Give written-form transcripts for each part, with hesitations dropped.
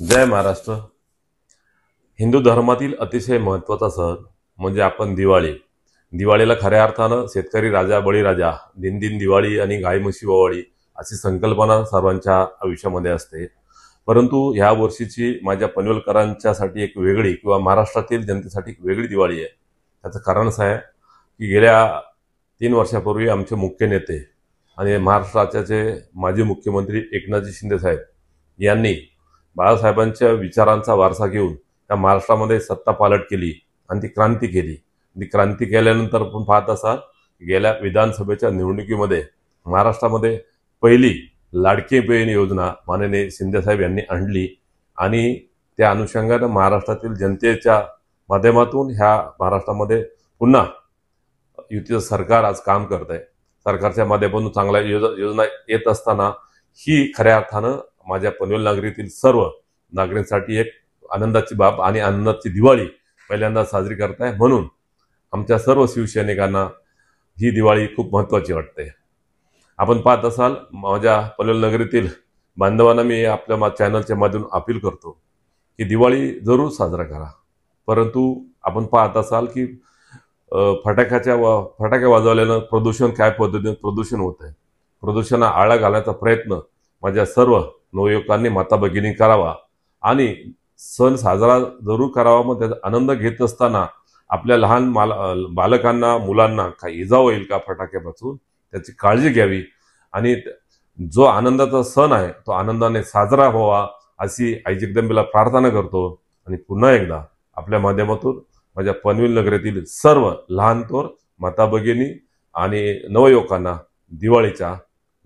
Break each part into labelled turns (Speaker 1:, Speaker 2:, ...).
Speaker 1: जय महाराष्ट्र। हिंदू धर्मातील अतिशय महत्त्वाचा सण म्हणजे आपण दिवाळी। दिवाळीला खऱ्या अर्थानं शेतकरी राजा बळीराजा, दिन दिन दिवाळी आणि गाय म्हशी ओवाळी अशी संकल्पना सर्वांच्या आयुष्यामध्ये असते। परंतु ह्या वर्षीची माझ्या पनवेलकरांच्यासाठी एक वेगळी किंवा महाराष्ट्रातील जनतेसाठी एक वेगळी दिवाळी आहे। त्याचं कारण असं आहे की गेल्या 3 वर्षापूर्वी आमचे मुख्य नेते आणि महाराष्ट्राचे माजी मुख्यमंत्री एकनाथजी शिंदे साहेब यांनी बाळासाहेबांच्या विचारांचा वारसा घेऊन त्या महाराष्ट्रामध्ये सत्ता पालट केली आणि ती क्रांती केली। ती क्रांती केल्यानंतर आपण पाहत असाल गेल्या विधानसभेच्या निवडणुकीमध्ये महाराष्ट्रामध्ये पहिली लाडकी बहीण योजना माननीय शिंदे साहेब यांनी आणली आणि त्या अनुषंगाने महाराष्ट्रातील जनतेच्या माध्यमातून ह्या महाराष्ट्रामध्ये पुन्हा युतीचं सरकार आज काम करत आहे। सरकारच्या माध्यमातून चांगल्या योजना येत असताना ही खऱ्या अर्थानं माझ्या पनवेल नगरीतील सर्व नागरिकांसाठी एक आनंदाची बाब आणि आनंदाची दिवाळी पहिल्यांदा साजरी करताय। म्हणून आमच्या सर्व शिवसैनिकांना ही दिवाळी खूप महत्त्वाची वाटते। आपण पाहत असाल माझ्या पनवेल नगरीतील बांधवांना मी आपल्या चॅनलच्या माध्यमातून अपील करतो की दिवाळी जरूर साजरा करा, परंतु आपण पाहत असाल की फटाके वाजवल्यानं प्रदूषण काय पद्धतीने प्रदूषण होत आहे। प्रदूषणाला आळा घालण्याचा प्रयत्न माझ्या सर्व नवयुवकांनी माता भगिनी करावा आणि सण साजरा जरूर करावा। मग त्याचा आनंद घेत असताना आपल्या लहान बालकांना मुलांना काही इजा होईल का फटाक्यापासून त्याची काळजी घ्यावी आणि जो आनंदाचा सण आहे तो आनंदाने साजरा व्हावा अशी आई जगदंबेला प्रार्थना करतो। आणि पुन्हा एकदा आपल्या माध्यमातून माझ्या पनवेल नगरीतील सर्व लहान थोर माता भगिनी आणि नवयुवकांना दिवाळीच्या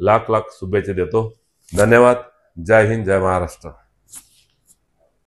Speaker 1: लाख लाख शुभेच्छा देतो। धन्यवाद। जय हिंद, जय महाराष्ट्र।